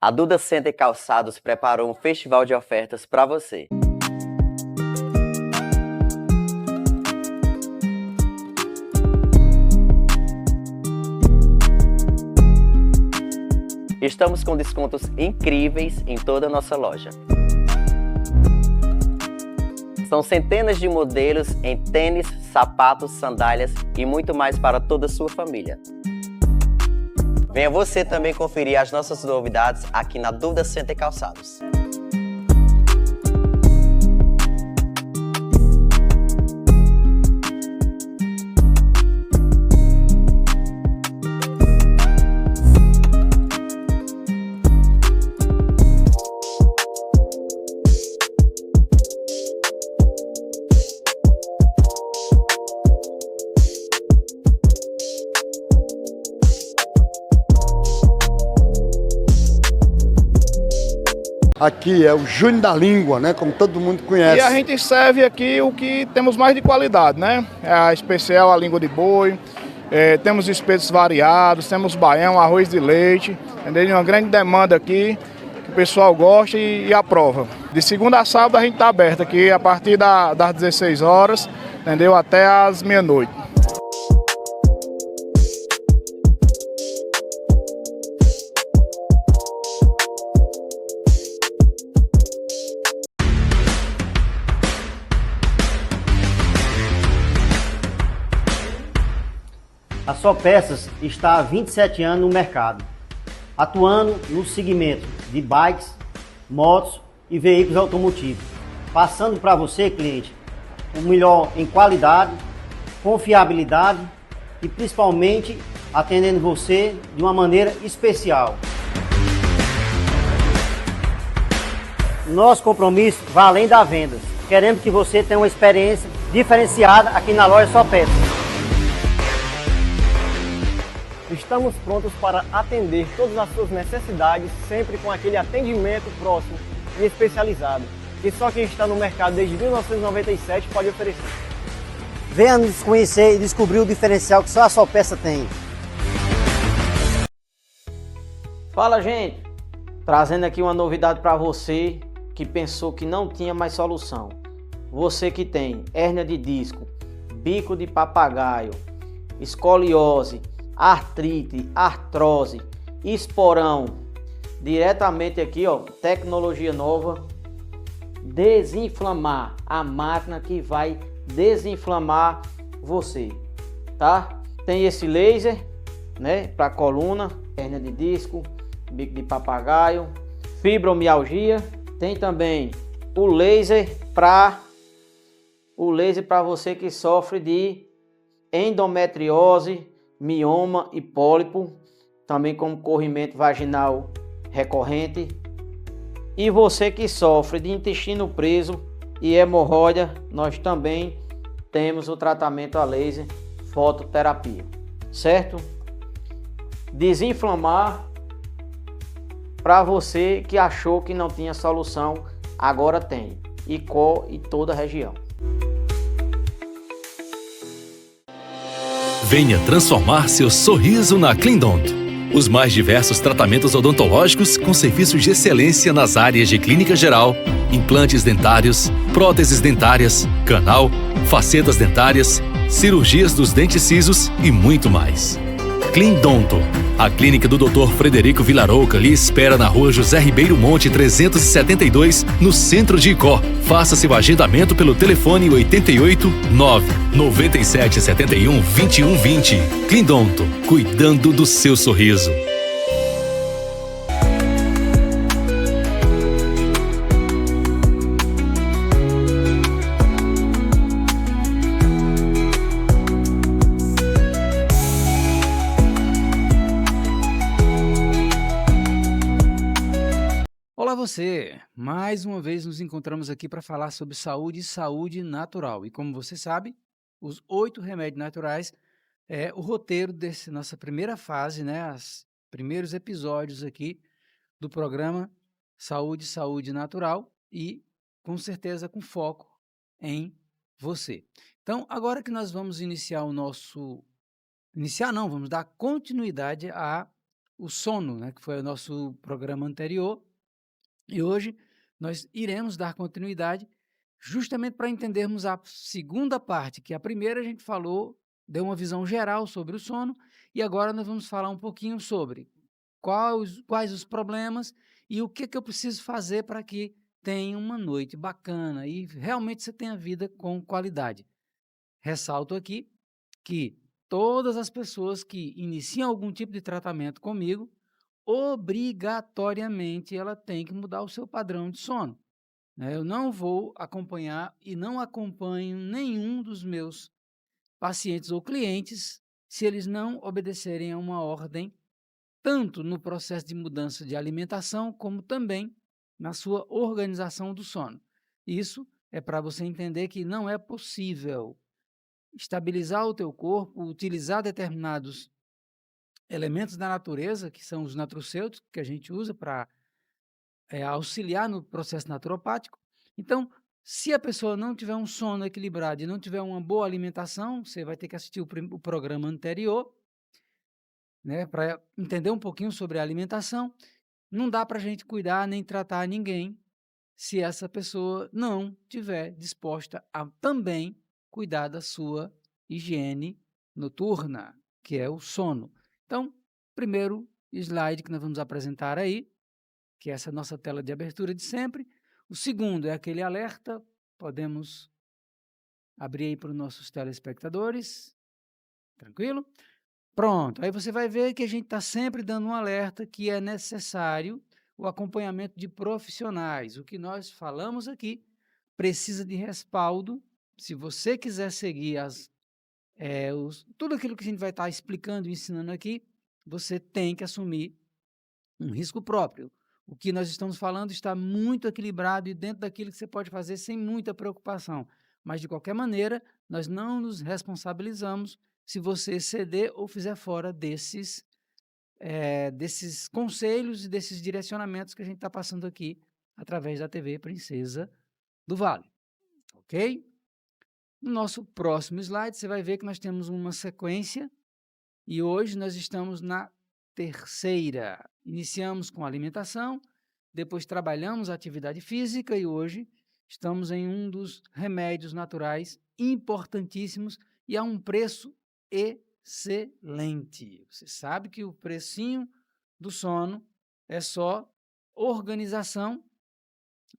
A Duda Center Calçados preparou um festival de ofertas para você. Estamos com descontos incríveis em toda a nossa loja. São centenas de modelos em tênis, sapatos, sandálias e muito mais para toda a sua família. Venha você também conferir as nossas novidades aqui na Duda Center Calçados. Aqui é o Júnior da Língua, né? Como todo mundo conhece. E a gente serve aqui o que temos mais de qualidade, né? É a especial, a língua de boi, temos espetos variados, temos baião, arroz de leite, entendeu? Uma grande demanda aqui, que o pessoal gosta e aprova. De segunda a sábado a gente está aberto aqui a partir das 16 horas, entendeu? Até as meia-noite. A Só Peças está há 27 anos no mercado, atuando no segmento de bikes, motos e veículos automotivos, passando para você, cliente, o melhor em qualidade, confiabilidade e principalmente atendendo você de uma maneira especial. Nosso compromisso vai além das vendas. Queremos que você tenha uma experiência diferenciada aqui na loja Só Peças. Estamos prontos para atender todas as suas necessidades, sempre com aquele atendimento próximo e especializado, que só quem está no mercado desde 1997 pode oferecer. Venha nos conhecer e descobrir o diferencial que só a Só Peça tem. Fala, gente! Trazendo aqui uma novidade para você que pensou que não tinha mais solução. Você que tem hérnia de disco, bico de papagaio, escoliose, artrite, artrose, esporão, diretamente aqui, ó, tecnologia nova, desinflamar, a máquina que vai desinflamar você, tá? Tem esse laser, né, para coluna, hérnia de disco, bico de papagaio, fibromialgia, tem também o laser para você que sofre de endometriose, mioma e pólipo, também como corrimento vaginal recorrente. E você que sofre de intestino preso e hemorroida, nós também temos o tratamento a laser fototerapia, certo? Desinflamar para você que achou que não tinha solução, agora tem. Icó e toda a região. Venha transformar seu sorriso na Cleandonto. Os mais diversos tratamentos odontológicos com serviços de excelência nas áreas de clínica geral, implantes dentários, próteses dentárias, canal, facetas dentárias, cirurgias dos dentes cisos e muito mais. Cleandonto. A clínica do Dr. Frederico Vilarouca lhe espera na rua José Ribeiro Monte 372, no centro de Icó. Faça seu agendamento pelo telefone 88 9 97 71 21 20. Cleandonto, cuidando do seu sorriso. Olá você! Mais uma vez nos encontramos aqui para falar sobre saúde e saúde natural. E como você sabe, os 8 remédios naturais é o roteiro dessa nossa primeira fase, né? Os primeiros episódios aqui do programa Saúde, Saúde Natural e, com certeza, com foco em você. Então, agora que nós vamos iniciar o nosso... Iniciar não, vamos dar continuidade a o sono, né, que foi o nosso programa anterior. E hoje nós iremos dar continuidade justamente para entendermos a segunda parte, que a primeira a gente falou, deu uma visão geral sobre o sono, e agora nós vamos falar um pouquinho sobre quais os problemas e o que eu preciso fazer para que tenha uma noite bacana e realmente você tenha vida com qualidade. Ressalto aqui que todas as pessoas que iniciam algum tipo de tratamento comigo, obrigatoriamente ela tem que mudar o seu padrão de sono, né? Eu não vou acompanhar e não acompanho nenhum dos meus pacientes ou clientes se eles não obedecerem a uma ordem, tanto no processo de mudança de alimentação, como também na sua organização do sono. Isso é para você entender que não é possível estabilizar o teu corpo, utilizar determinados elementos da natureza, que são os nutracêuticos, que a gente usa para auxiliar no processo naturopático. Então, se a pessoa não tiver um sono equilibrado e não tiver uma boa alimentação, você vai ter que assistir o programa anterior, né, para entender um pouquinho sobre a alimentação. Não dá para a gente cuidar nem tratar ninguém se essa pessoa não tiver disposta a também cuidar da sua higiene noturna, que é o sono. Então, primeiro slide que nós vamos apresentar aí, que é essa nossa tela de abertura de sempre. O segundo é aquele alerta, podemos abrir aí para os nossos telespectadores, tranquilo? Pronto, aí você vai ver que a gente está sempre dando um alerta que é necessário o acompanhamento de profissionais. O que nós falamos aqui precisa de respaldo. Se você quiser seguir tudo aquilo que a gente vai estar explicando e ensinando aqui, você tem que assumir um risco próprio. O que nós estamos falando está muito equilibrado e dentro daquilo que você pode fazer sem muita preocupação. Mas, de qualquer maneira, nós não nos responsabilizamos se você ceder ou fizer fora desses conselhos e desses direcionamentos que a gente está passando aqui através da TV Princesa do Vale. Ok? No nosso próximo slide, você vai ver que nós temos uma sequência e hoje nós estamos na terceira. Iniciamos com alimentação, depois trabalhamos a atividade física e hoje estamos em um dos remédios naturais importantíssimos e a um preço excelente. Você sabe que o precinho do sono é só organização,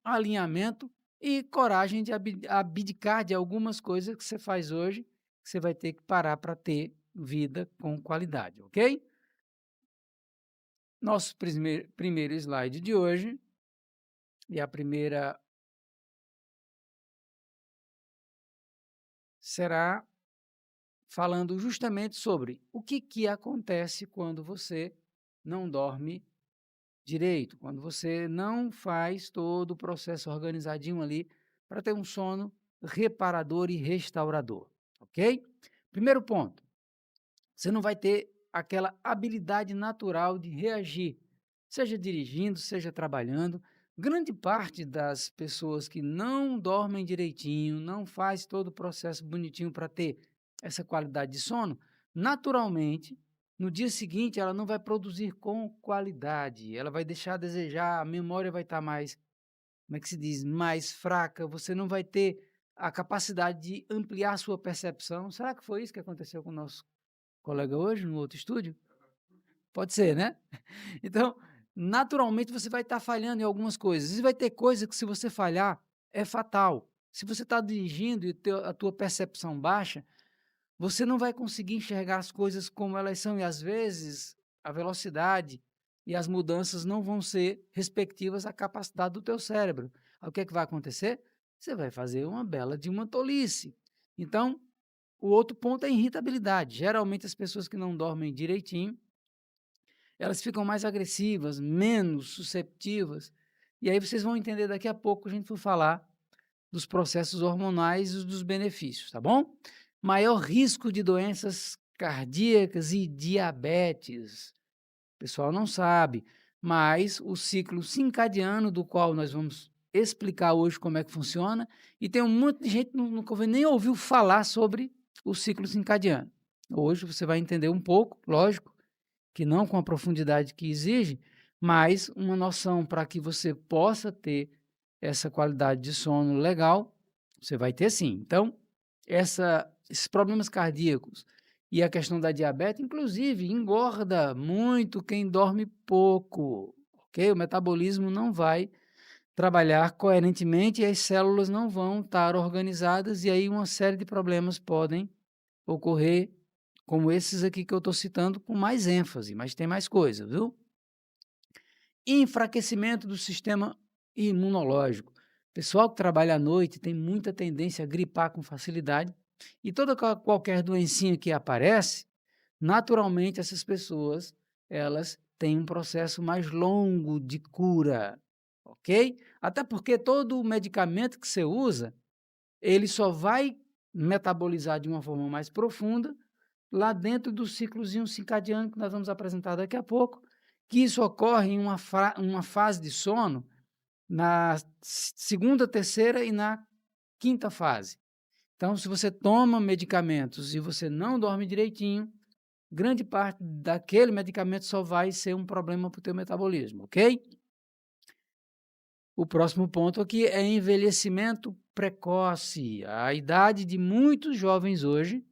alinhamento e coragem de abdicar de algumas coisas que você faz hoje, que você vai ter que parar para ter vida com qualidade, ok? Nosso primeiro slide de hoje, e a primeira será falando justamente sobre o que acontece quando você não dorme direito, quando você não faz todo o processo organizadinho ali para ter um sono reparador e restaurador, ok? Primeiro ponto, você não vai ter aquela habilidade natural de reagir, seja dirigindo, seja trabalhando. Grande parte das pessoas que não dormem direitinho, não faz todo o processo bonitinho para ter essa qualidade de sono, naturalmente, no dia seguinte ela não vai produzir com qualidade, ela vai deixar a desejar, a memória vai estar mais, como é que se diz, mais fraca, você não vai ter a capacidade de ampliar a sua percepção. Será que foi isso que aconteceu com o nosso colega hoje, no outro estúdio? Pode ser, né? Então, naturalmente, você vai estar falhando em algumas coisas. E vai ter coisa que, se você falhar, é fatal. Se você está dirigindo e a tua percepção baixa, você não vai conseguir enxergar as coisas como elas são. E, às vezes, a velocidade e as mudanças não vão ser respectivas à capacidade do teu cérebro. Aí, o que é que vai acontecer? Você vai fazer uma bela de uma tolice. Então, o outro ponto é a irritabilidade. Geralmente, as pessoas que não dormem direitinho, elas ficam mais agressivas, menos susceptíveis. E aí vocês vão entender daqui a pouco, a gente for falar dos processos hormonais e dos benefícios, tá bom? Maior risco de doenças cardíacas e diabetes. O pessoal não sabe, mas o ciclo circadiano, do qual nós vamos explicar hoje como é que funciona, e tem um monte de gente que nunca nem ouviu falar sobre o ciclo circadiano. Hoje você vai entender um pouco, lógico, que não com a profundidade que exige, mas uma noção para que você possa ter essa qualidade de sono legal, você vai ter sim. Então, esses problemas cardíacos e a questão da diabetes, inclusive, engorda muito quem dorme pouco, ok? O metabolismo não vai trabalhar coerentemente e as células não vão estar organizadas, e aí uma série de problemas podem ocorrer, como esses aqui que eu estou citando, com mais ênfase, mas tem mais coisa, viu? Enfraquecimento do sistema imunológico. Pessoal que trabalha à noite tem muita tendência a gripar com facilidade, e qualquer doencinha que aparece, naturalmente essas pessoas, elas têm um processo mais longo de cura, ok? Até porque todo medicamento que você usa, ele só vai metabolizar de uma forma mais profunda lá dentro do ciclozinho circadiano que nós vamos apresentar daqui a pouco, que isso ocorre em uma fase de sono na segunda, terceira e na quinta fase. Então, se você toma medicamentos e você não dorme direitinho, grande parte daquele medicamento só vai ser um problema para o teu metabolismo, ok? O próximo ponto aqui é envelhecimento precoce. A idade de muitos jovens hoje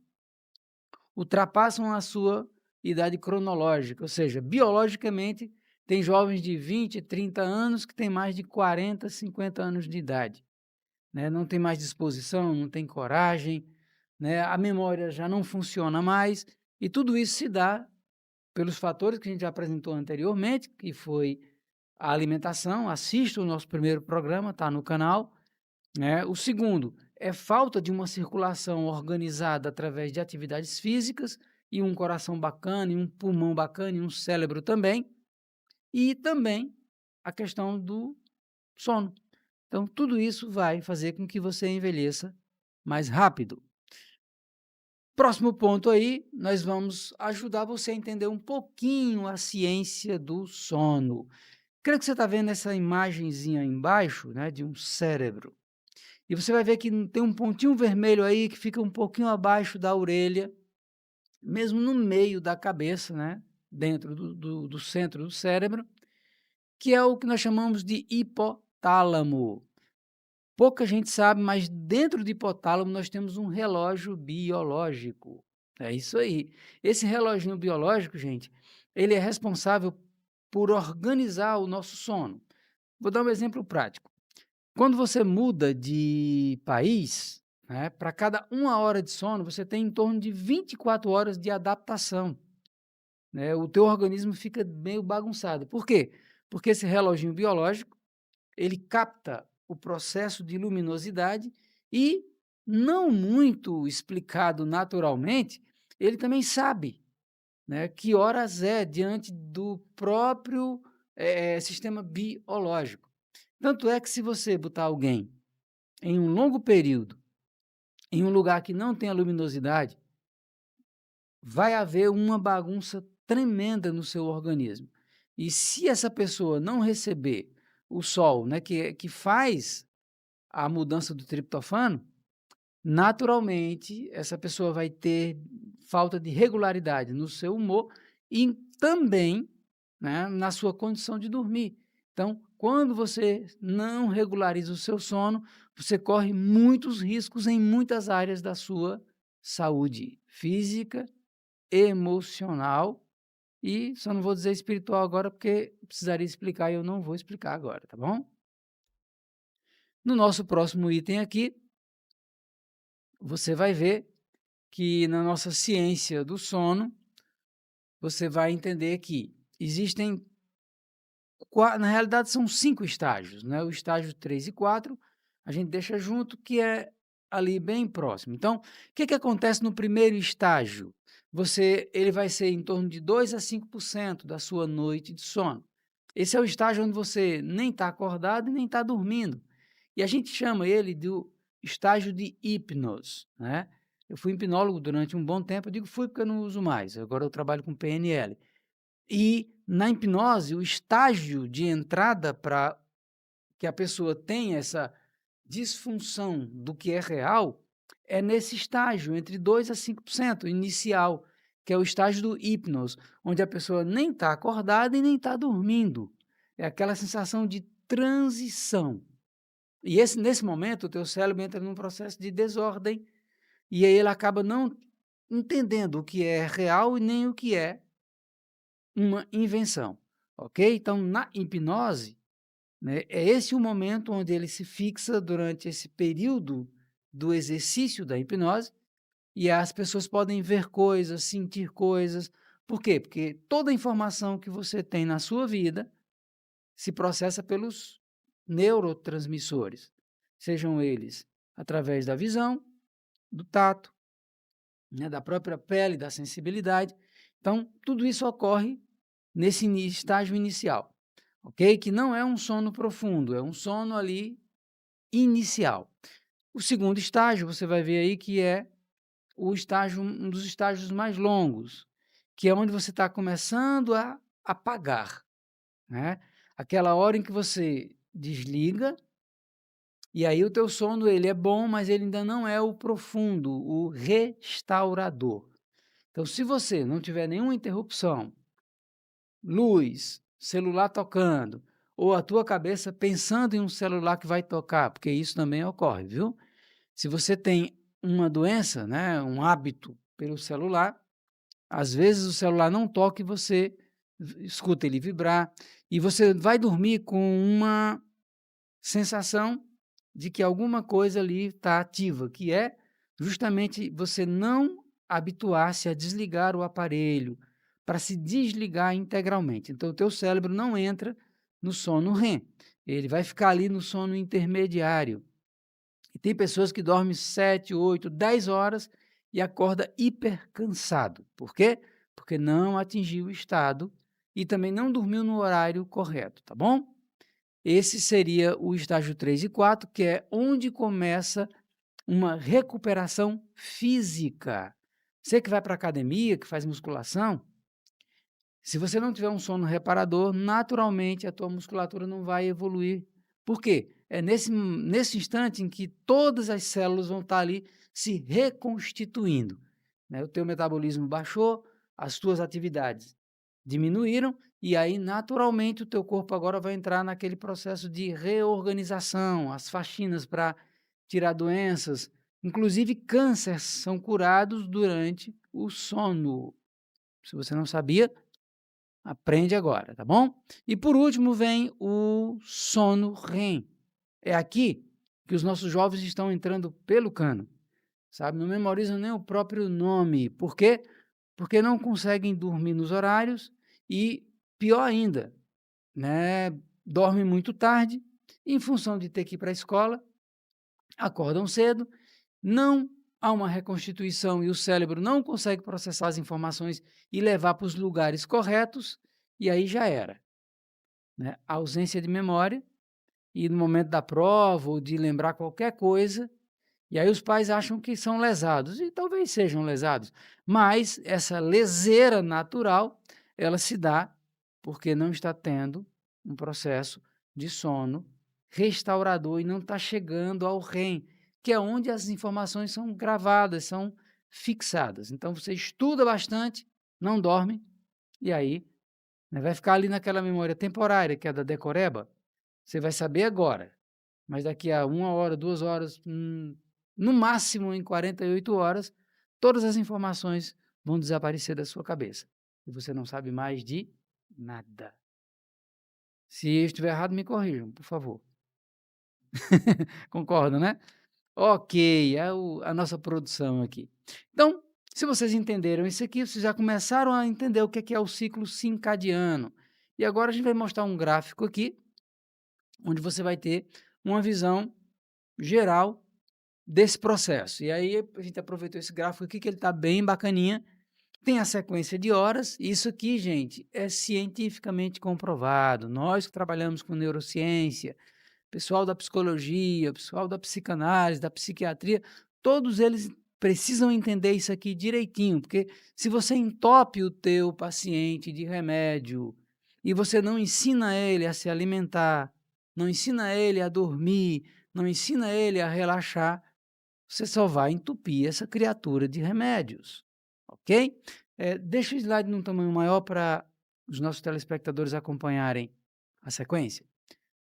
ultrapassam a sua idade cronológica, ou seja, biologicamente, tem jovens de 20, 30 anos que têm mais de 40, 50 anos de idade, né? Não tem mais disposição, não tem coragem, né? A memória já não funciona mais, e tudo isso se dá pelos fatores que a gente já apresentou anteriormente, que foi a alimentação. Assista o nosso primeiro programa, está no canal, né? O segundo é falta de uma circulação organizada através de atividades físicas, e um coração bacana, e um pulmão bacana, e um cérebro também, e também a questão do sono. Então, tudo isso vai fazer com que você envelheça mais rápido. Próximo ponto aí, nós vamos ajudar você a entender um pouquinho a ciência do sono. Creio que você está vendo essa imagenzinha aí embaixo, né, de um cérebro. E você vai ver que tem um pontinho vermelho aí que fica um pouquinho abaixo da orelha, mesmo no meio da cabeça, né, dentro do centro do cérebro, que é o que nós chamamos de hipotálamo. Pouca gente sabe, mas dentro do hipotálamo nós temos um relógio biológico. É isso aí. Esse reloginho biológico, gente, ele é responsável por organizar o nosso sono. Vou dar um exemplo prático. Quando você muda de país, né, para cada 1 hora de sono, você tem em torno de 24 horas de adaptação, né? O teu organismo fica meio bagunçado. Por quê? Porque esse reloginho biológico, ele capta o processo de luminosidade e, não muito explicado naturalmente, ele também sabe, né, que horas é diante do próprio sistema biológico. Tanto é que se você botar alguém em um longo período, em um lugar que não tem a luminosidade, vai haver uma bagunça tremenda no seu organismo. E se essa pessoa não receber o sol, né, que faz a mudança do triptofano, naturalmente essa pessoa vai ter falta de regularidade no seu humor e também, né, na sua condição de dormir. Então, quando você não regulariza o seu sono, você corre muitos riscos em muitas áreas da sua saúde física, emocional, e só não vou dizer espiritual agora porque precisaria explicar e eu não vou explicar agora, tá bom? No nosso próximo item aqui, você vai ver que na nossa ciência do sono, você vai entender que existem, na realidade são 5 estágios, né? O estágio 3 e 4, a gente deixa junto, que é ali bem próximo. Então, o que acontece no primeiro estágio? Ele vai ser em torno de 2 a 5% da sua noite de sono. Esse é o estágio onde você nem está acordado e nem está dormindo. E a gente chama ele do estágio de hipnose, né? Eu fui hipnólogo durante um bom tempo, eu digo fui porque eu não uso mais, agora eu trabalho com PNL. E na hipnose, o estágio de entrada para que a pessoa tenha essa disfunção do que é real é nesse estágio, entre 2 a 5% inicial. que é o estágio do hipnose, onde a pessoa nem está acordada e nem está dormindo. É aquela sensação de transição. E nesse momento, o teu cérebro entra num processo de desordem e aí ele acaba não entendendo o que é real e nem o que é uma invenção, ok? Então, na hipnose, né, é esse o momento onde ele se fixa durante esse período do exercício da hipnose e as pessoas podem ver coisas, sentir coisas. Por quê? Porque toda a informação que você tem na sua vida se processa pelos neurotransmissores, sejam eles através da visão, do tato, né, da própria pele, da sensibilidade. Então, tudo isso ocorre nesse estágio inicial, ok? Que não é um sono profundo, é um sono ali inicial. O segundo estágio, você vai ver aí que é um dos estágios mais longos, que é onde você está começando a apagar, né? Aquela hora em que você desliga, e aí o teu sono ele é bom, mas ele ainda não é o profundo, o restaurador. Então, se você não tiver nenhuma interrupção, luz, celular tocando, ou a tua cabeça pensando em um celular que vai tocar, porque isso também ocorre, viu? Se você tem uma doença, né, um hábito pelo celular, às vezes o celular não toca e você escuta ele vibrar, e você vai dormir com uma sensação de que alguma coisa ali está ativa, que é justamente você não habituar-se a desligar o aparelho, para se desligar integralmente. Então, o teu cérebro não entra no sono REM, ele vai ficar ali no sono intermediário. E tem pessoas que dormem 7, 8, 10 horas e acorda hiper cansado. Por quê? Porque não atingiu o estado e também não dormiu no horário correto, tá bom? Esse seria o estágio 3 e 4, que é onde começa uma recuperação física. Você que vai para a academia, que faz musculação, se você não tiver um sono reparador, naturalmente a tua musculatura não vai evoluir. Por quê? É nesse instante em que todas as células vão estar ali se reconstituindo, né? O teu metabolismo baixou, as tuas atividades diminuíram, e aí, naturalmente, o teu corpo agora vai entrar naquele processo de reorganização, as faxinas para tirar doenças, inclusive cânceres são curados durante o sono. Se você não sabia, aprende agora, tá bom? E por último vem o sono REM. É aqui que os nossos jovens estão entrando pelo cano, sabe? Não memorizam nem o próprio nome. Por quê? Porque não conseguem dormir nos horários e, pior ainda, né, dormem muito tarde, em função de ter que ir para a escola, acordam cedo, não há uma reconstituição e o cérebro não consegue processar as informações e levar para os lugares corretos, e aí já era, né? A ausência de memória, e no momento da prova ou de lembrar qualquer coisa, e aí os pais acham que são lesados, e talvez sejam lesados, mas essa leseira natural, ela se dá porque não está tendo um processo de sono restaurador e não está chegando ao REM, que é onde as informações são gravadas, são fixadas. Então você estuda bastante, não dorme, e aí, né, vai ficar ali naquela memória temporária, que é da decoreba. Você vai saber agora, mas daqui a 1 hora, 2 horas, no máximo em 48 horas, todas as informações vão desaparecer da sua cabeça. E você não sabe mais de nada. Se eu estiver errado, me corrijam, por favor. Concorda, né? Ok, é a nossa produção aqui. Então, se vocês entenderam isso aqui, vocês já começaram a entender o que é o ciclo circadiano. E agora a gente vai mostrar um gráfico aqui, onde você vai ter uma visão geral desse processo. E aí a gente aproveitou esse gráfico aqui, que ele está bem bacaninha. Tem a sequência de horas. Isso aqui, gente, é cientificamente comprovado. Nós que trabalhamos com neurociência, pessoal da psicologia, pessoal da psicanálise, da psiquiatria, todos eles precisam entender isso aqui direitinho, porque se você entope o teu paciente de remédio e você não ensina ele a se alimentar, não ensina ele a dormir, não ensina ele a relaxar, você só vai entupir essa criatura de remédios, ok? Deixa o slide num tamanho maior para os nossos telespectadores acompanharem a sequência.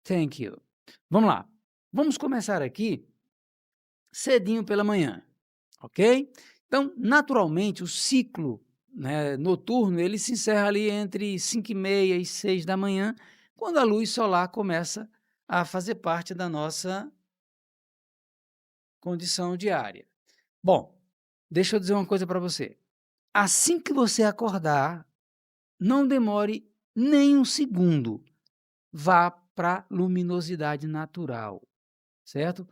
Thank you. Vamos lá. Vamos começar aqui cedinho pela manhã, ok? Então, naturalmente, o ciclo, né, noturno, ele se encerra ali entre 5h30 e 6 da manhã, quando a luz solar começa a fazer parte da nossa condição diária. Bom, deixa eu dizer uma coisa para você. Assim que você acordar, não demore nem um segundo. Vá para a luminosidade natural, certo?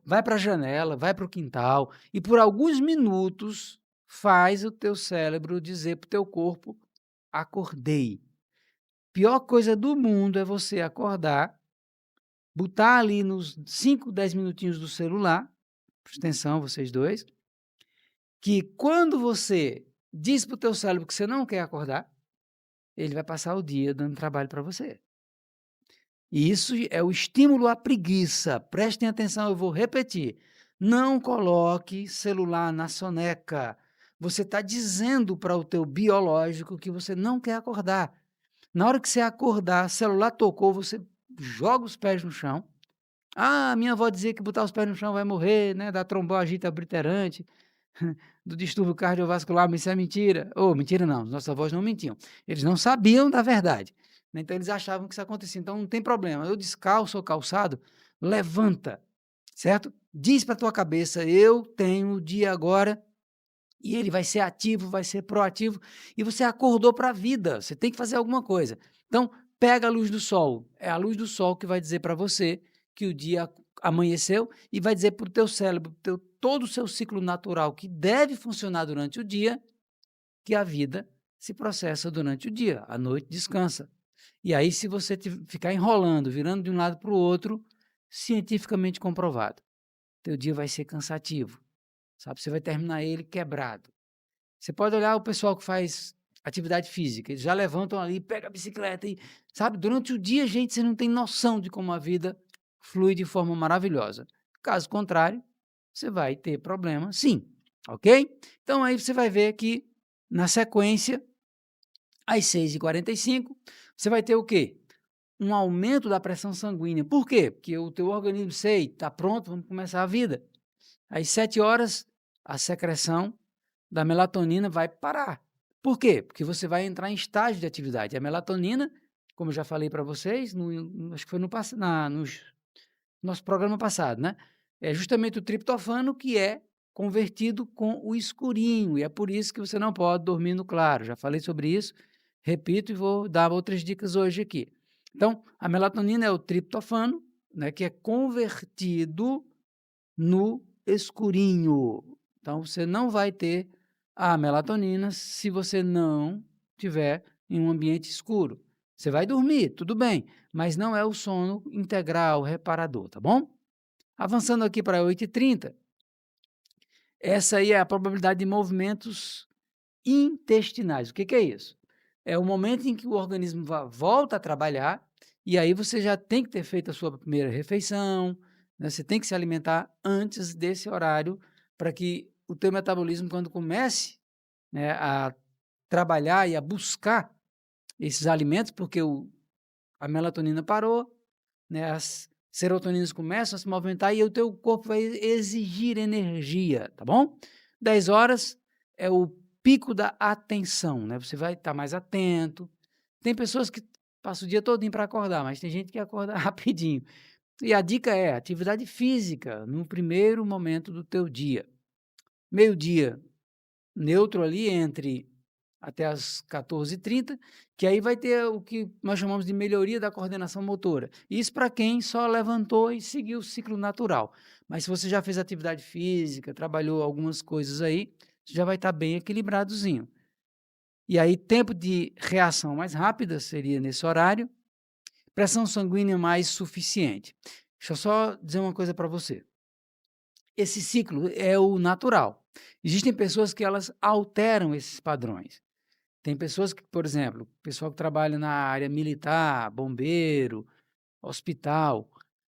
Vai para a janela, vai para o quintal e por alguns minutos faz o teu cérebro dizer para o teu corpo: acordei. Pior coisa do mundo é você acordar, botar ali nos 5, 10 minutinhos do celular, presta atenção vocês dois, que quando você diz para o teu cérebro que você não quer acordar, ele vai passar o dia dando trabalho para você. E isso é o estímulo à preguiça. Prestem atenção, eu vou repetir. Não coloque celular na soneca. Você está dizendo para o teu biológico que você não quer acordar. Na hora que você acordar, celular tocou, você joga os pés no chão. Ah, minha avó dizia que botar os pés no chão vai morrer, né? Da trombose obliterante, do distúrbio cardiovascular, mas isso é mentira. Mentira não, nossos avós não mentiam. Eles não sabiam da verdade. Então, eles achavam que isso acontecia. Então, não tem problema. Eu descalço ou calçado, levanta, certo? Diz para a tua cabeça, eu tenho o dia agora, e ele vai ser ativo, vai ser proativo, e você acordou para a vida. Você tem que fazer alguma coisa. Então, pega a luz do sol. É a luz do sol que vai dizer para você que o dia amanheceu e vai dizer para o teu cérebro, todo o seu ciclo natural que deve funcionar durante o dia, que a vida se processa durante o dia. À noite descansa. E aí, se você ficar enrolando, virando de um lado para o outro, cientificamente comprovado, teu dia vai ser cansativo, sabe? Você vai terminar ele quebrado. Você pode olhar o pessoal que faz atividade física, eles já levantam ali, pega a bicicleta e, sabe? Durante o dia, gente, você não tem noção de como a vida flui de forma maravilhosa. Caso contrário, você vai ter problema, sim, ok? Então, aí você vai ver que, na sequência, às 6h45, você vai ter o quê? Um aumento da pressão sanguínea. Por quê? Porque o teu organismo, está pronto, vamos começar a vida. Às 7 horas, a secreção da melatonina vai parar. Por quê? Porque você vai entrar em estágio de atividade. A melatonina, como eu já falei para vocês, acho que foi no nosso programa passado, né? É justamente o triptofano que é convertido com o escurinho, e é por isso que você não pode dormir no claro. Já falei sobre isso, repito e vou dar outras dicas hoje aqui. Então, a melatonina é o triptofano, né, que é convertido no escurinho. Então, você não vai ter a melatonina se você não tiver em um ambiente escuro. Você vai dormir, tudo bem, mas não é o sono integral, reparador, tá bom? Avançando aqui para 8h30, essa aí é a probabilidade de movimentos intestinais. O que é isso? É o momento em que o organismo volta a trabalhar e aí você já tem que ter feito a sua primeira refeição, né? Você tem que se alimentar antes desse horário para que o teu metabolismo, quando comece, né, a trabalhar e a buscar esses alimentos, porque a melatonina parou, né, as serotoninas começam a se movimentar e o teu corpo vai exigir energia, tá bom? 10 horas é o pico da atenção, né? Você vai estar mais atento. Tem pessoas que passam o dia todinho para acordar, mas tem gente que acorda rapidinho. E a dica é atividade física no primeiro momento do teu dia. Meio-dia, neutro ali entre até as 14h30, que aí vai ter o que nós chamamos de melhoria da coordenação motora. Isso para quem só levantou e seguiu o ciclo natural. Mas se você já fez atividade física, trabalhou algumas coisas aí, você já vai estar bem equilibradozinho. E aí, tempo de reação mais rápida seria nesse horário, pressão sanguínea mais suficiente. Deixa eu só dizer uma coisa para você. Esse ciclo é o natural. Existem pessoas que elas alteram esses padrões. Tem pessoas que, por exemplo, pessoal que trabalha na área militar, bombeiro, hospital,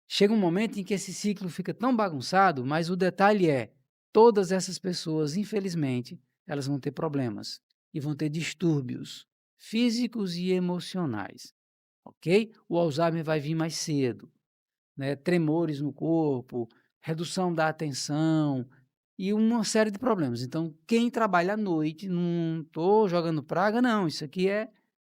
chega um momento em que esse ciclo fica tão bagunçado, mas o detalhe é, todas essas pessoas, infelizmente, elas vão ter problemas. e vão ter distúrbios físicos e emocionais, ok? O Alzheimer vai vir mais cedo, né? Tremores no corpo, redução da atenção e uma série de problemas. Então, quem trabalha à noite, não estou jogando praga, não, isso aqui é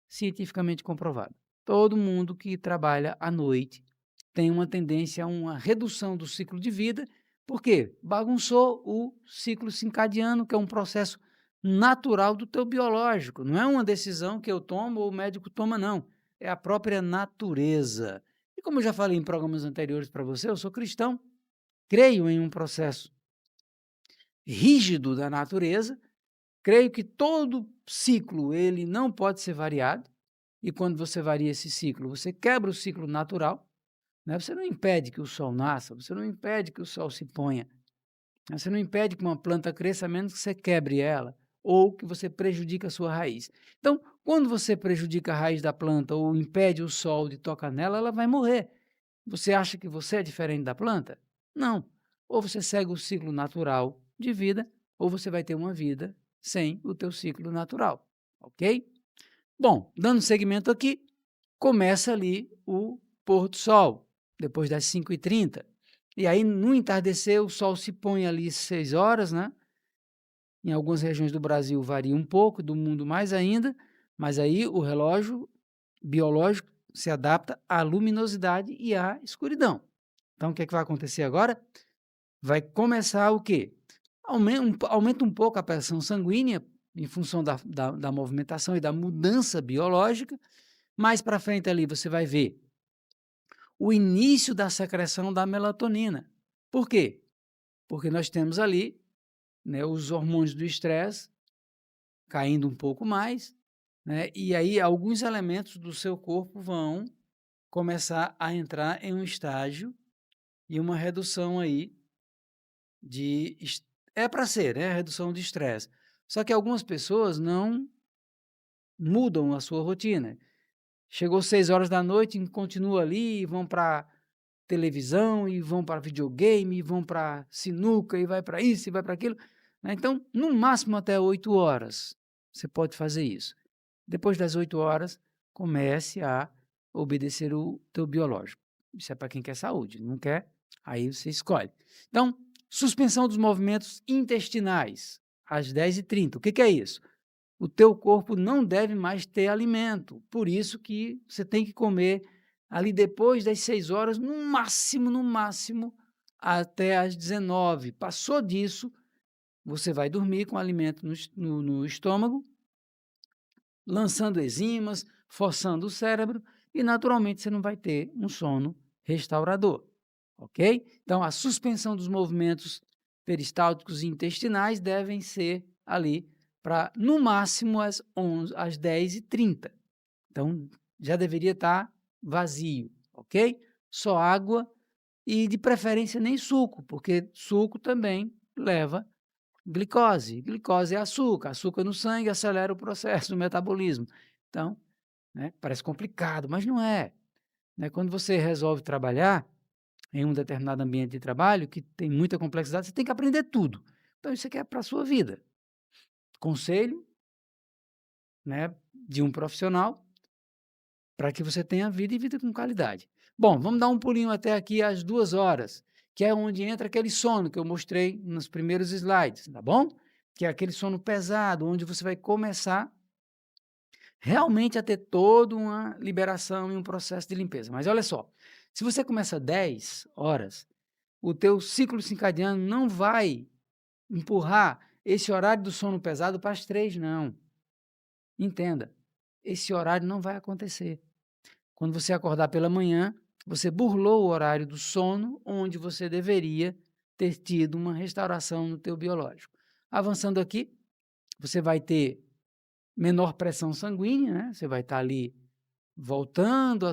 cientificamente comprovado. Todo mundo que trabalha à noite tem uma tendência a uma redução do ciclo de vida, porque bagunçou o ciclo circadiano, que é um processo natural do teu biológico. Não é uma decisão que eu tomo ou o médico toma, não. É a própria natureza. E como eu já falei em programas anteriores para você, eu sou cristão, creio em um processo rígido da natureza, creio que todo ciclo ele não pode ser variado, e quando você varia esse ciclo, você quebra o ciclo natural, né? Você não impede que o sol nasça, você não impede que o sol se ponha, né? Você não impede que uma planta cresça, a menos que você quebre ela, ou que você prejudique a sua raiz. Então, quando você prejudica a raiz da planta ou impede o sol de tocar nela, ela vai morrer. Você acha que você é diferente da planta? Não. Ou você segue o ciclo natural de vida, ou você vai ter uma vida sem o teu ciclo natural, ok? Bom, dando seguimento aqui, começa ali o pôr do sol, depois das 5h30. E aí, no entardecer, o sol se põe ali 6 horas, né? Em algumas regiões do Brasil varia um pouco, do mundo mais ainda, mas aí o relógio biológico se adapta à luminosidade e à escuridão. Então, o que é que vai acontecer agora? Vai começar o quê? Aumenta um pouco a pressão sanguínea, em função da movimentação e da mudança biológica. Mais para frente ali você vai ver o início da secreção da melatonina. Por quê? Porque nós temos ali, né, os hormônios do estresse caindo um pouco mais, né, e aí alguns elementos do seu corpo vão começar a entrar em um estágio e uma redução aí é para ser, né, redução de estresse. Só que algumas pessoas não mudam a sua rotina. Chegou 6 horas da noite e continua ali, e vão para televisão, e vão para videogame, e vão para sinuca, e vai para isso, e vai para aquilo, né? Então, no máximo até 8 horas, você pode fazer isso. Depois das 8 horas, comece a obedecer o teu biológico. Isso é para quem quer saúde, não quer? Aí você escolhe. Então, suspensão dos movimentos intestinais, às 10h30. O que é isso? O teu corpo não deve mais ter alimento, por isso que você tem que comer ali depois das 6 horas, no máximo, até às 19. Passou disso, você vai dormir com alimento no estômago, lançando enzimas, forçando o cérebro, e naturalmente você não vai ter um sono restaurador, ok? Então, a suspensão dos movimentos peristálticos e intestinais devem ser ali para, no máximo, às 10h30. Então, já deveria estar vazio, ok? Só água e, de preferência, nem suco, porque suco também leva glicose. Glicose é açúcar. Açúcar no sangue acelera o processo do metabolismo. Então, né, parece complicado, mas não é, né? Quando você resolve trabalhar em um determinado ambiente de trabalho que tem muita complexidade, você tem que aprender tudo. Então, isso aqui é para a sua vida. Conselho, né, de um profissional para que você tenha vida e vida com qualidade. Bom, vamos dar um pulinho até aqui às 2 horas, que é onde entra aquele sono que eu mostrei nos primeiros slides, tá bom? Que é aquele sono pesado, onde você vai começar realmente a ter toda uma liberação e um processo de limpeza. Mas olha só, se você começa 10 horas, o teu ciclo circadiano não vai empurrar esse horário do sono pesado para as 3, não. Entenda, esse horário não vai acontecer. Quando você acordar pela manhã, você burlou o horário do sono, onde você deveria ter tido uma restauração no teu biológico. Avançando aqui, você vai ter menor pressão sanguínea, né? Você vai estar ali voltando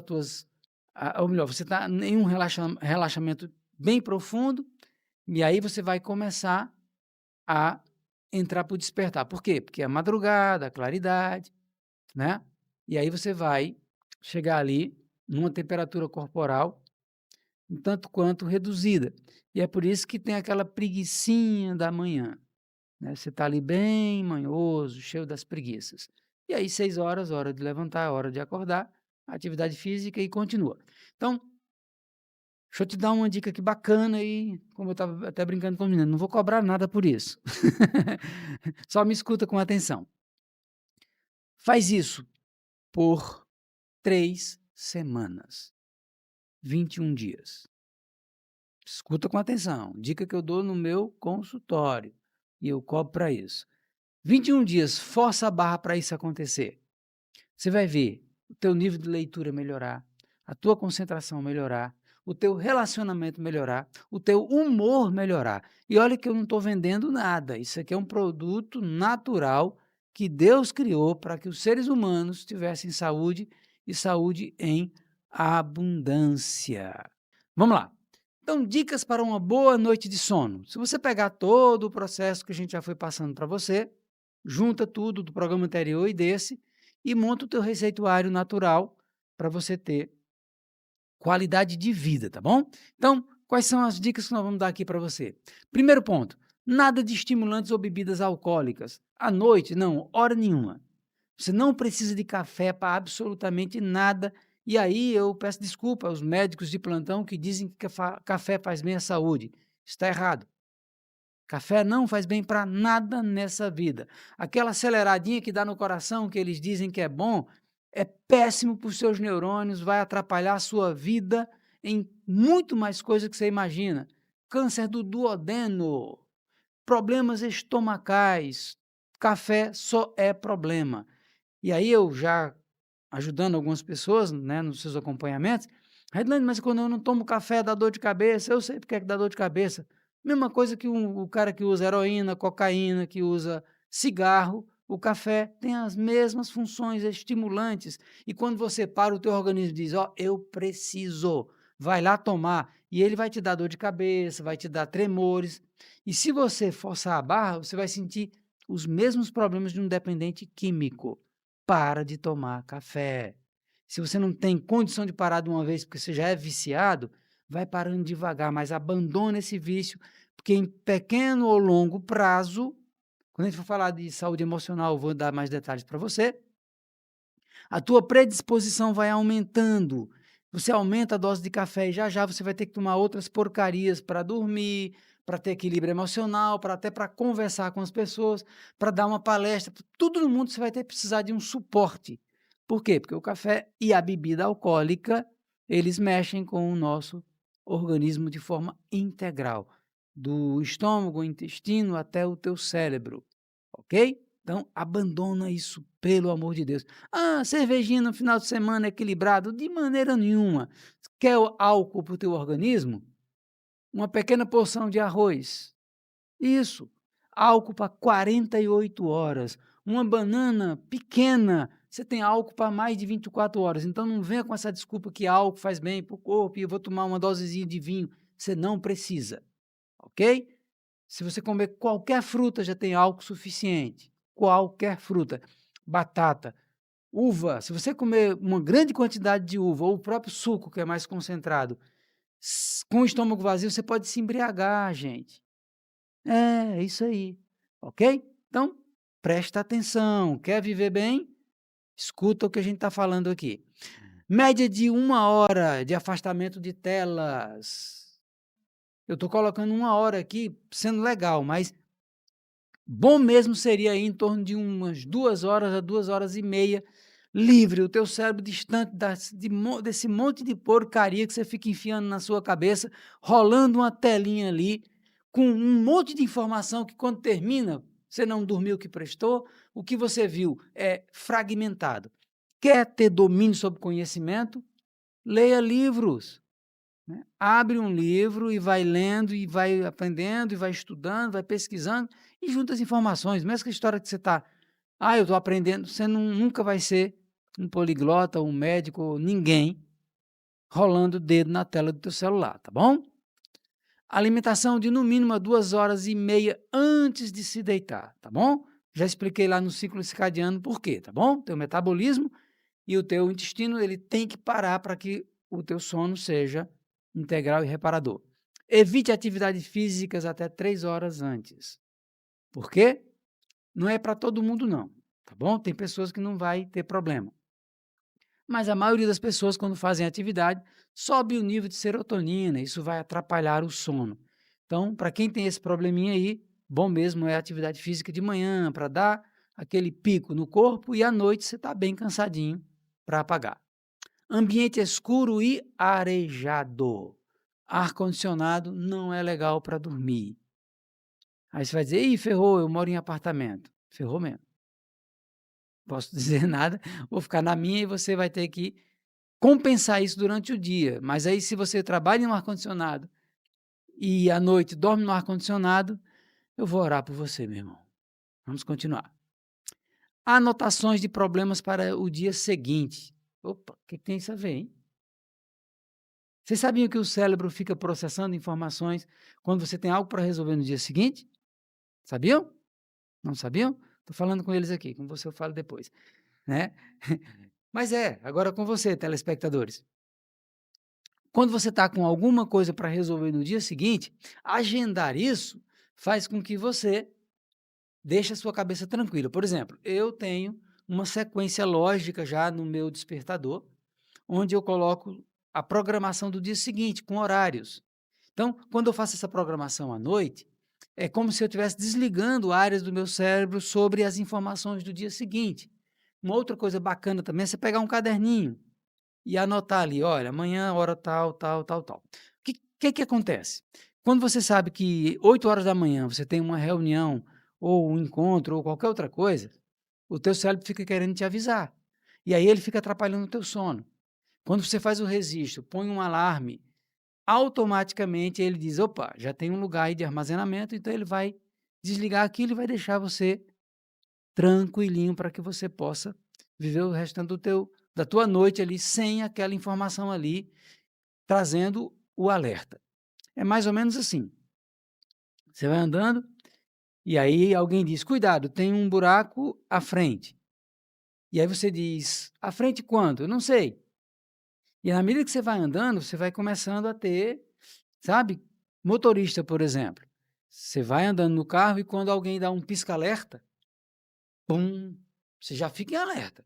ou melhor, você está em um relaxamento bem profundo, e aí você vai começar a entrar para o despertar. Por quê? Porque é a madrugada, a claridade, né? E aí você vai chegar ali numa temperatura corporal um tanto quanto reduzida. E é por isso que tem aquela preguicinha da manhã. né? Você está ali bem manhoso, cheio das preguiças. E aí, 6 horas, hora de levantar, hora de acordar, atividade física e continua. Então, deixa eu te dar uma dica aqui bacana e, como eu estava até brincando com o menino, não vou cobrar nada por isso. Só me escuta com atenção. Faz isso por 3 semanas, 21 dias. Escuta com atenção, dica que eu dou no meu consultório e eu cobro para isso. 21 dias, força a barra para isso acontecer. Você vai ver o teu nível de leitura melhorar, a tua concentração melhorar, o teu relacionamento melhorar, o teu humor melhorar. E olha que eu não estou vendendo nada, isso aqui é um produto natural que Deus criou para que os seres humanos tivessem saúde e saúde em abundância. Vamos lá. Então, dicas para uma boa noite de sono. Se você pegar todo o processo que a gente já foi passando para você, junta tudo do programa anterior e desse, e monta o teu receituário natural para você ter qualidade de vida, tá bom? Então, quais são as dicas que nós vamos dar aqui para você? Primeiro ponto, nada de estimulantes ou bebidas alcoólicas. À noite, não, hora nenhuma. Você não precisa de café para absolutamente nada. E aí eu peço desculpa aos médicos de plantão que dizem que café faz bem à saúde. Está errado. Café não faz bem para nada nessa vida. Aquela aceleradinha que dá no coração, que eles dizem que é bom, é péssimo para os seus neurônios, vai atrapalhar a sua vida em muito mais coisas que você imagina. Câncer do duodeno, problemas estomacais, café só é problema. E aí eu já ajudando algumas pessoas, né, nos seus acompanhamentos, Redlane, mas quando eu não tomo café dá dor de cabeça, eu sei porque é que dá dor de cabeça. Mesma coisa que o cara que usa heroína, cocaína, que usa cigarro, o café tem as mesmas funções estimulantes. E quando você para, o teu organismo diz, ó, eu preciso, vai lá tomar. E ele vai te dar dor de cabeça, vai te dar tremores. E se você forçar a barra, você vai sentir os mesmos problemas de um dependente químico. Para de tomar café. Se você não tem condição de parar de uma vez porque você já é viciado, vai parando devagar, mas abandona esse vício, porque em pequeno ou longo prazo, quando a gente for falar de saúde emocional, eu vou dar mais detalhes para você, a tua predisposição vai aumentando. Você aumenta a dose de café e já você vai ter que tomar outras porcarias para dormir, para ter equilíbrio emocional, até para conversar com as pessoas, para dar uma palestra. Tudo no mundo você vai ter que precisar de um suporte. Por quê? Porque o café e a bebida alcoólica, eles mexem com o nosso organismo de forma integral, do estômago, intestino até o teu cérebro, ok? Então, abandona isso, pelo amor de Deus. Ah, cervejinha no final de semana equilibrado? De maneira nenhuma. Quer o álcool para o teu organismo? Uma pequena porção de arroz. Isso. Álcool para 48 horas. Uma banana pequena, você tem álcool para mais de 24 horas. Então, não venha com essa desculpa que álcool faz bem para o corpo e eu vou tomar uma dosezinha de vinho. Você não precisa, ok? Se você comer qualquer fruta, já tem álcool suficiente. Qualquer fruta. Batata, uva. Se você comer uma grande quantidade de uva, ou o próprio suco, que é mais concentrado, com o estômago vazio, você pode se embriagar, gente. É isso aí. Ok? Então, presta atenção. Quer viver bem? Escuta o que a gente está falando aqui. Média de 1 hora de afastamento de telas. Eu estou colocando 1 hora aqui, sendo legal, mas bom mesmo seria aí em torno de umas 2 horas a 2 horas e meia livre, o teu cérebro distante desse monte de porcaria que você fica enfiando na sua cabeça, rolando uma telinha ali, com um monte de informação que quando termina, você não dormiu o que prestou, o que você viu é fragmentado. Quer ter domínio sobre conhecimento? Leia livros. Né? Abre um livro e vai lendo, e vai aprendendo, e vai estudando, vai pesquisando, e junta as informações. Mesmo que a história que você está, eu estou aprendendo, você nunca vai ser um poliglota, um médico, ninguém, rolando o dedo na tela do teu celular, tá bom? Alimentação de no mínimo 2 horas e meia antes de se deitar, tá bom? Já expliquei lá no ciclo circadiano por quê, tá bom? Teu metabolismo e o teu intestino, ele tem que parar para que o teu sono seja integral e reparador. Evite atividades físicas até 3 horas antes. Por quê? Não é para todo mundo não, tá bom? Tem pessoas que não vai ter problema. Mas a maioria das pessoas, quando fazem atividade, sobe o nível de serotonina, isso vai atrapalhar o sono. Então, para quem tem esse probleminha aí, bom mesmo é a atividade física de manhã, para dar aquele pico no corpo, e à noite você está bem cansadinho para apagar. Ambiente escuro e arejado. Ar-condicionado não é legal para dormir. Aí você vai dizer, ih, ferrou, eu moro em apartamento. Ferrou mesmo. Posso dizer nada, vou ficar na minha e você vai ter que compensar isso durante o dia. Mas aí, se você trabalha em um ar-condicionado e à noite dorme no ar-condicionado, eu vou orar por você, meu irmão. Vamos continuar. Anotações de problemas para o dia seguinte. Opa, o que tem isso a ver, hein? Vocês sabiam que o cérebro fica processando informações quando você tem algo para resolver no dia seguinte? Sabiam? Não sabiam? Estou falando com eles aqui, com você eu falo depois, né? Mas agora com você, telespectadores. Quando você está com alguma coisa para resolver no dia seguinte, agendar isso faz com que você deixe a sua cabeça tranquila. Por exemplo, eu tenho uma sequência lógica já no meu despertador, onde eu coloco a programação do dia seguinte, com horários. Então, quando eu faço essa programação à noite, é como se eu estivesse desligando áreas do meu cérebro sobre as informações do dia seguinte. Uma outra coisa bacana também é você pegar um caderninho e anotar ali, olha, amanhã, hora tal, tal, tal, tal. O que acontece? Quando você sabe que 8 horas da manhã você tem uma reunião, ou um encontro, ou qualquer outra coisa, o teu cérebro fica querendo te avisar. E aí ele fica atrapalhando o teu sono. Quando você faz o registro, põe um alarme, automaticamente ele diz, opa, já tem um lugar aí de armazenamento, então ele vai desligar aquilo e vai deixar você tranquilinho para que você possa viver o restante da tua noite ali sem aquela informação ali trazendo o alerta. É mais ou menos assim. Você vai andando e aí alguém diz, cuidado, tem um buraco à frente. E aí você diz, à frente quanto? Eu não sei. E na medida que você vai andando, você vai começando a ter, sabe, motorista, por exemplo. Você vai andando no carro e quando alguém dá um pisca-alerta, pum, você já fica em alerta.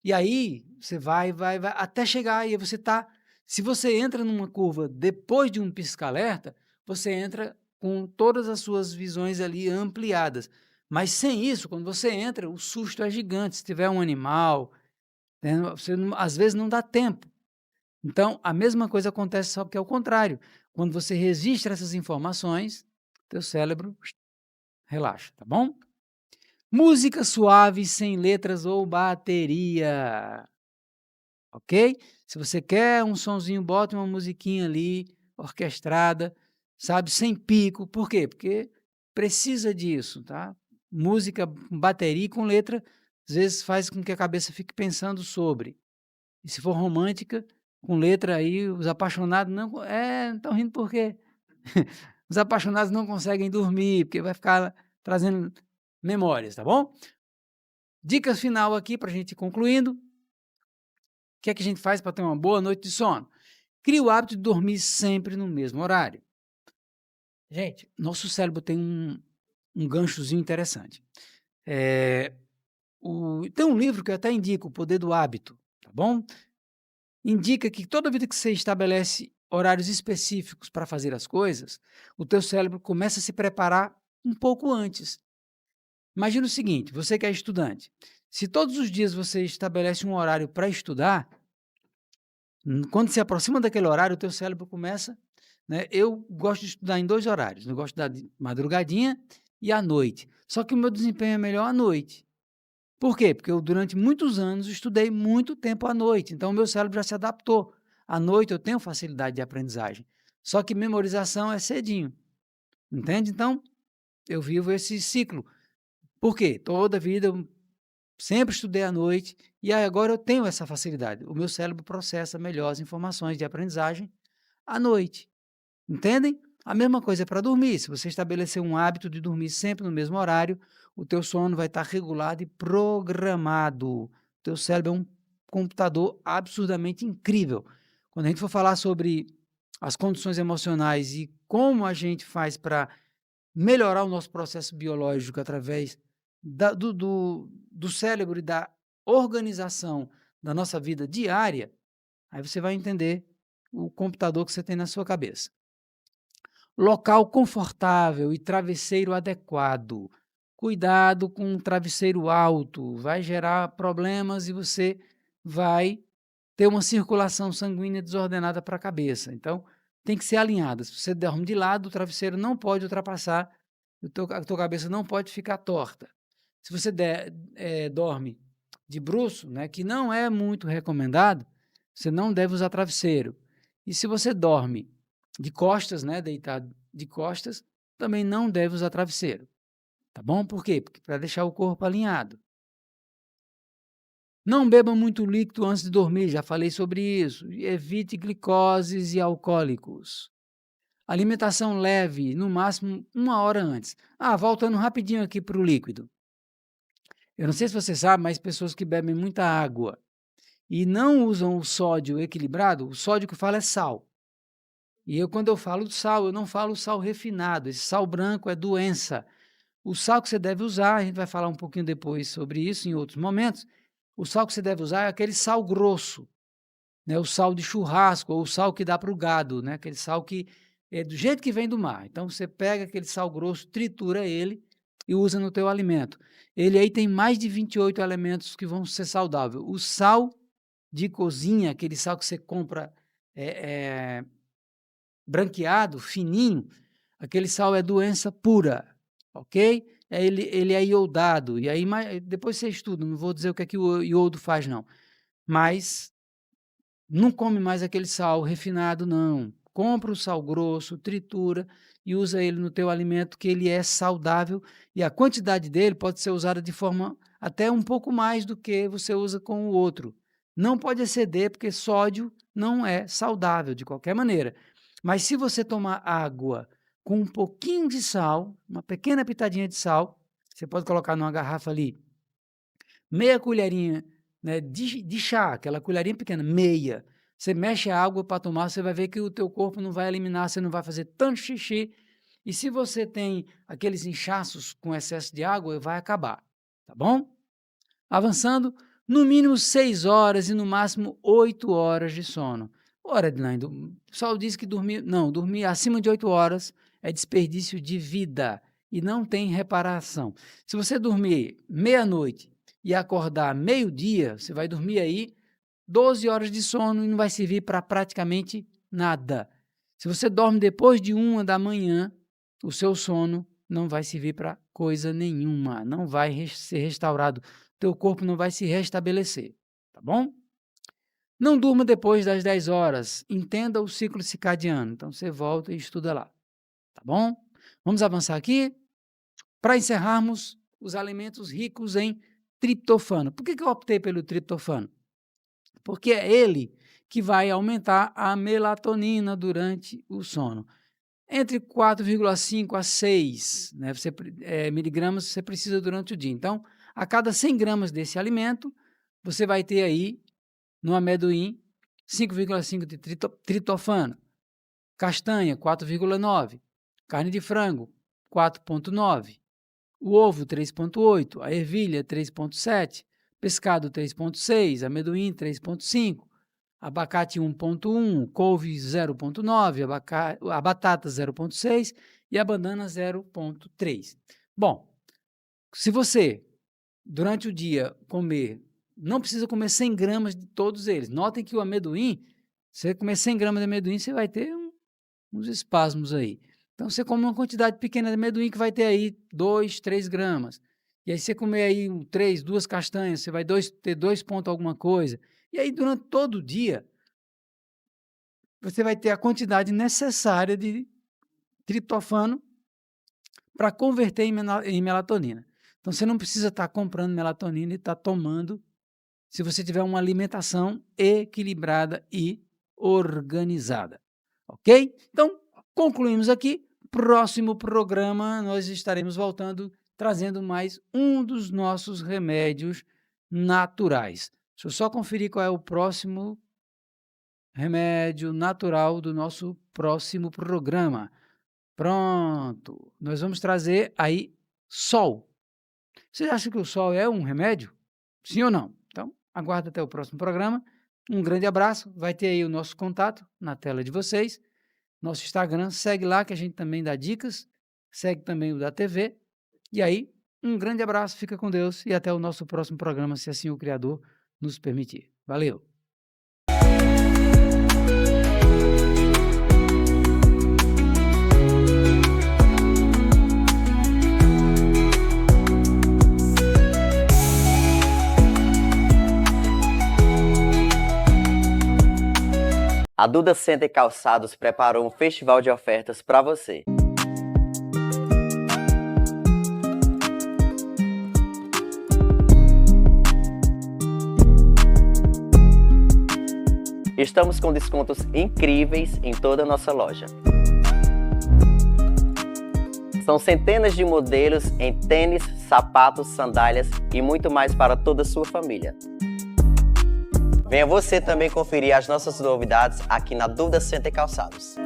E aí você vai, até chegar e você tá, se você entra numa curva depois de um pisca-alerta, você entra com todas as suas visões ali ampliadas. Mas sem isso, quando você entra, o susto é gigante. Se tiver um animal, né, às vezes não dá tempo. Então, a mesma coisa acontece, só que é o contrário. Quando você registra essas informações, teu cérebro relaxa, tá bom? Música suave, sem letras ou bateria, ok? Se você quer um sonzinho, bota uma musiquinha ali, orquestrada, sabe, sem pico. Por quê? Porque precisa disso, tá? Música com bateria e com letra, às vezes faz com que a cabeça fique pensando sobre. E se for romântica, com letra aí, os apaixonados não estão rindo por quê? Os apaixonados não conseguem dormir, porque vai ficar trazendo memórias, tá bom? Dicas final aqui para a gente ir concluindo. O que é que a gente faz para ter uma boa noite de sono? Cria o hábito de dormir sempre no mesmo horário. Gente, nosso cérebro tem um ganchozinho interessante. Tem um livro que eu até indico, O Poder do Hábito, tá bom? Indica que toda vida que você estabelece horários específicos para fazer as coisas, o teu cérebro começa a se preparar um pouco antes. Imagina o seguinte, você que é estudante, se todos os dias você estabelece um horário para estudar, quando se aproxima daquele horário, o teu cérebro começa, né? Eu gosto de estudar em 2 horários, eu gosto de estudar de madrugadinha e à noite, só que o meu desempenho é melhor à noite. Por quê? Porque eu, durante muitos anos, estudei muito tempo à noite, então o meu cérebro já se adaptou. À noite eu tenho facilidade de aprendizagem, só que memorização é cedinho, entende? Então, eu vivo esse ciclo. Por quê? Toda a vida eu sempre estudei à noite e aí agora eu tenho essa facilidade. O meu cérebro processa melhor as informações de aprendizagem à noite, entendem? A mesma coisa é para dormir. Se você estabelecer um hábito de dormir sempre no mesmo horário, o teu sono vai estar regulado e programado. O teu cérebro é um computador absurdamente incrível. Quando a gente for falar sobre as condições emocionais e como a gente faz para melhorar o nosso processo biológico através do cérebro e da organização da nossa vida diária, aí você vai entender o computador que você tem na sua cabeça. Local confortável e travesseiro adequado. Cuidado com um travesseiro alto, vai gerar problemas e você vai ter uma circulação sanguínea desordenada para a cabeça. Então, tem que ser alinhada. Se você dorme de lado, o travesseiro não pode ultrapassar, a tua cabeça não pode ficar torta. Se você dorme de bruço, né, que não é muito recomendado, você não deve usar travesseiro. E se você dorme de costas, né, deitado de costas, também não deve usar travesseiro. Tá bom? Por quê? Porque para deixar o corpo alinhado. Não beba muito líquido antes de dormir, já falei sobre isso. E evite glicoses e alcoólicos. Alimentação leve, no máximo 1 hora antes. Voltando rapidinho aqui para o líquido. Eu não sei se você sabe, mas pessoas que bebem muita água e não usam o sódio equilibrado, o sódio que eu falo é sal. E quando eu falo sal, eu não falo sal refinado. Esse sal branco é doença. O sal que você deve usar, a gente vai falar um pouquinho depois sobre isso em outros momentos. O sal que você deve usar é aquele sal grosso, né? O sal de churrasco, ou o sal que dá para o gado, né? Aquele sal que é do jeito que vem do mar. Então, você pega aquele sal grosso, tritura ele e usa no teu alimento. Ele aí tem mais de 28 elementos que vão ser saudáveis. O sal de cozinha, aquele sal que você compra branqueado, fininho, aquele sal é doença pura, ok? Ele é iodado, e aí depois você estuda, não vou dizer o que é que o iodo faz, não. Mas não come mais aquele sal refinado, não. Compra o sal grosso, tritura e usa ele no teu alimento, que ele é saudável, e a quantidade dele pode ser usada de forma até um pouco mais do que você usa com o outro. Não pode exceder, porque sódio não é saudável de qualquer maneira. Mas se você tomar água com um pouquinho de sal, uma pequena pitadinha de sal, você pode colocar numa garrafa ali, meia colherinha, né, de chá, aquela colherinha pequena, meia. Você mexe a água para tomar, você vai ver que o teu corpo não vai eliminar, você não vai fazer tanto xixi. E se você tem aqueles inchaços com excesso de água, vai acabar, tá bom? Avançando, no mínimo 6 horas e no máximo 8 horas de sono. Ora, Edilane, o pessoal diz que dormir acima de 8 horas é desperdício de vida e não tem reparação. Se você dormir meia-noite e acordar meio-dia, você vai dormir aí 12 horas de sono e não vai servir para praticamente nada. Se você dorme depois de 1 da manhã, o seu sono não vai servir para coisa nenhuma, não vai ser restaurado, teu corpo não vai se restabelecer, tá bom? Não durma depois das 10 horas, entenda o ciclo circadiano, então você volta e estuda lá, tá bom? Vamos avançar aqui? Para encerrarmos, os alimentos ricos em triptofano. Por que eu optei pelo triptofano? Porque é ele que vai aumentar a melatonina durante o sono. Entre 4,5 a 6, né, miligramas você precisa durante o dia. Então, a cada 100 gramas desse alimento, você vai ter aí, no amendoim, 5,5 de triptofano. Castanha, 4,9. Carne de frango, 4,9. O ovo, 3,8. A ervilha, 3,7. Pescado, 3,6. Amendoim, 3,5. Abacate 1,1, couve 0,9, a batata 0,6 e a banana 0,3. Bom, se você, durante o dia, não precisa comer 100 gramas de todos eles. Notem que o amendoim, se você comer 100 gramas de amendoim, você vai ter uns espasmos aí. Então, você come uma quantidade pequena de amendoim que vai ter aí 2, 3 gramas. E aí, você comer aí 2 castanhas, você vai ter 2 pontos alguma coisa. E aí, durante todo o dia, você vai ter a quantidade necessária de triptofano para converter em melatonina. Então, você não precisa estar comprando melatonina e estar tomando, se você tiver uma alimentação equilibrada e organizada. Ok? Então, concluímos aqui. Próximo programa, nós estaremos voltando, trazendo mais um dos nossos remédios naturais. Deixa eu só conferir qual é o próximo remédio natural do nosso próximo programa. Pronto. Nós vamos trazer aí sol. Você acha que o sol é um remédio? Sim ou não? Então, aguarda até o próximo programa. Um grande abraço. Vai ter aí o nosso contato na tela de vocês. Nosso Instagram, segue lá que a gente também dá dicas. Segue também o da TV. E aí, um grande abraço, fica com Deus e até o nosso próximo programa, se assim o Criador nos permitir. Valeu! A Duda Center Calçados preparou um festival de ofertas para você. Estamos com descontos incríveis em toda a nossa loja. São centenas de modelos em tênis, sapatos, sandálias e muito mais para toda a sua família. Venha você também conferir as nossas novidades aqui na Duda Center Calçados.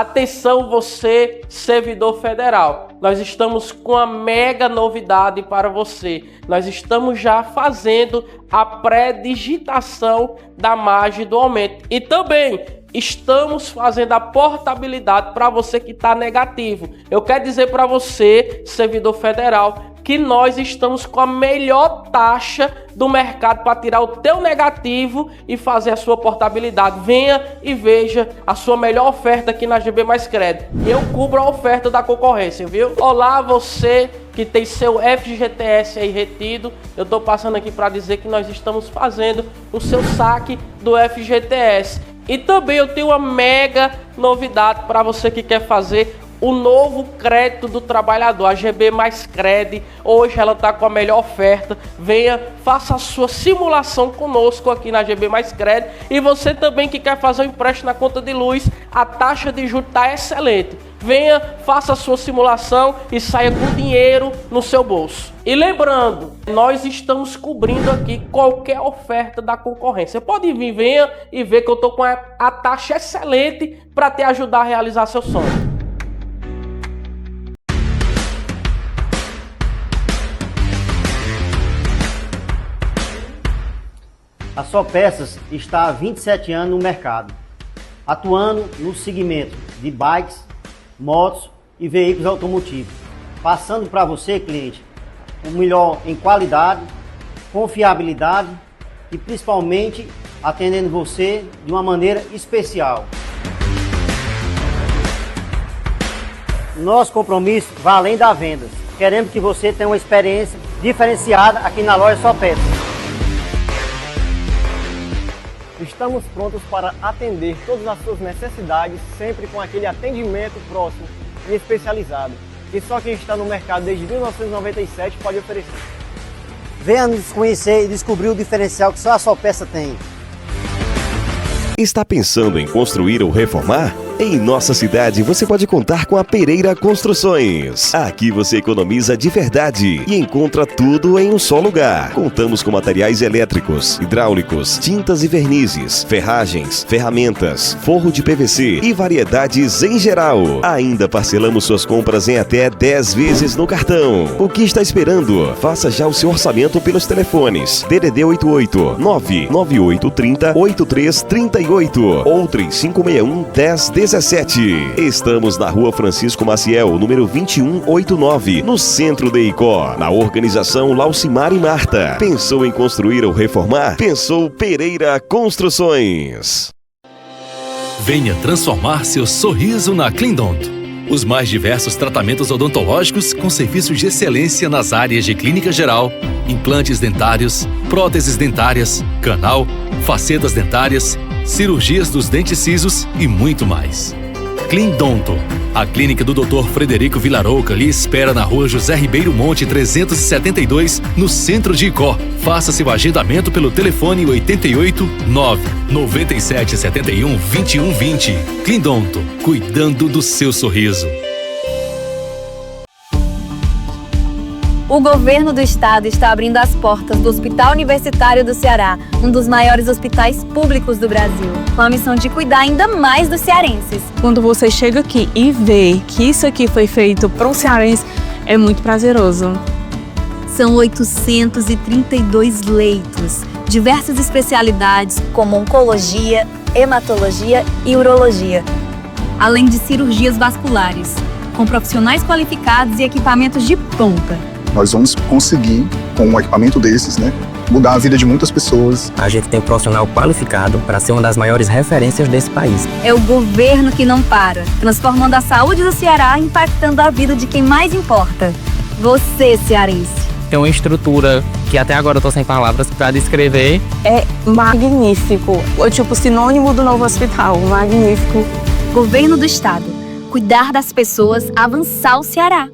Atenção você, servidor federal, nós estamos com a mega novidade para você. Nós estamos já fazendo a pré-digitação da margem do aumento e também estamos fazendo a portabilidade para você que está negativo. Eu quero dizer para você, servidor federal, que nós estamos com a melhor taxa do mercado para tirar o teu negativo e fazer a sua portabilidade. Venha e veja a sua melhor oferta aqui na GB Mais Crédito. E eu cubro a oferta da concorrência, viu? Olá, você que tem seu FGTS aí retido. Eu estou passando aqui para dizer que nós estamos fazendo o seu saque do FGTS. E também eu tenho uma mega novidade para você que quer fazer o novo crédito do trabalhador, a GB Mais Crédito. Hoje ela está com a melhor oferta. Venha, faça a sua simulação conosco aqui na GB Mais Crédito. E você também que quer fazer o empréstimo na conta de luz, a taxa de juros está excelente. Venha, faça a sua simulação e saia com dinheiro no seu bolso. E lembrando, nós estamos cobrindo aqui qualquer oferta da concorrência. Pode vir, venha e ver que eu estou com a taxa excelente para te ajudar a realizar seu sonho. A Só Peças está há 27 anos no mercado, atuando no segmento de bikes, motos e veículos automotivos, passando para você, cliente, o melhor em qualidade, confiabilidade e principalmente atendendo você de uma maneira especial. Nosso compromisso vai além das vendas. Queremos que você tenha uma experiência diferenciada aqui na loja Só Peças. Estamos prontos para atender todas as suas necessidades, sempre com aquele atendimento próximo e especializado, que só quem está no mercado desde 1997 pode oferecer. Venha nos conhecer e descobrir o diferencial que só a Só Peça tem. Está pensando em construir ou reformar? Em nossa cidade você pode contar com a Pereira Construções. Aqui você economiza de verdade e encontra tudo em um só lugar. Contamos com materiais elétricos, hidráulicos, tintas e vernizes, ferragens, ferramentas, forro de PVC e variedades em geral. Ainda parcelamos suas compras em até 10 vezes no cartão. O que está esperando? Faça já o seu orçamento pelos telefones DDD 88 99830 8338 ou 3561 1017. Estamos na Rua Francisco Maciel, número 2189, no centro de Icó. Na organização Laucimar e Marta. Pensou em construir ou reformar? Pensou Pereira Construções. Venha transformar seu sorriso na Clindonto. Os mais diversos tratamentos odontológicos com serviços de excelência nas áreas de clínica geral, implantes dentários, próteses dentárias, canal, facetas dentárias, cirurgias dos dentes cisos e muito mais. Clindonto. A clínica do Dr. Frederico Vilarouca lhe espera na Rua José Ribeiro Monte 372, no centro de Icó. Faça seu agendamento pelo telefone 88 9 97 71 21 20. Clindonto, cuidando do seu sorriso. O governo do estado está abrindo as portas do Hospital Universitário do Ceará, um dos maiores hospitais públicos do Brasil, com a missão de cuidar ainda mais dos cearenses. Quando você chega aqui e vê que isso aqui foi feito para um cearense, é muito prazeroso. São 832 leitos, diversas especialidades como oncologia, hematologia e urologia, além de cirurgias vasculares, com profissionais qualificados e equipamentos de ponta. Nós vamos conseguir, com um equipamento desses, mudar a vida de muitas pessoas. A gente tem um profissional qualificado para ser uma das maiores referências desse país. É o governo que não para, transformando a saúde do Ceará, impactando a vida de quem mais importa. Você, cearense. Tem uma estrutura que até agora eu tô sem palavras para descrever. É magnífico. É tipo sinônimo do novo hospital. Magnífico. Governo do Estado. Cuidar das pessoas, avançar o Ceará.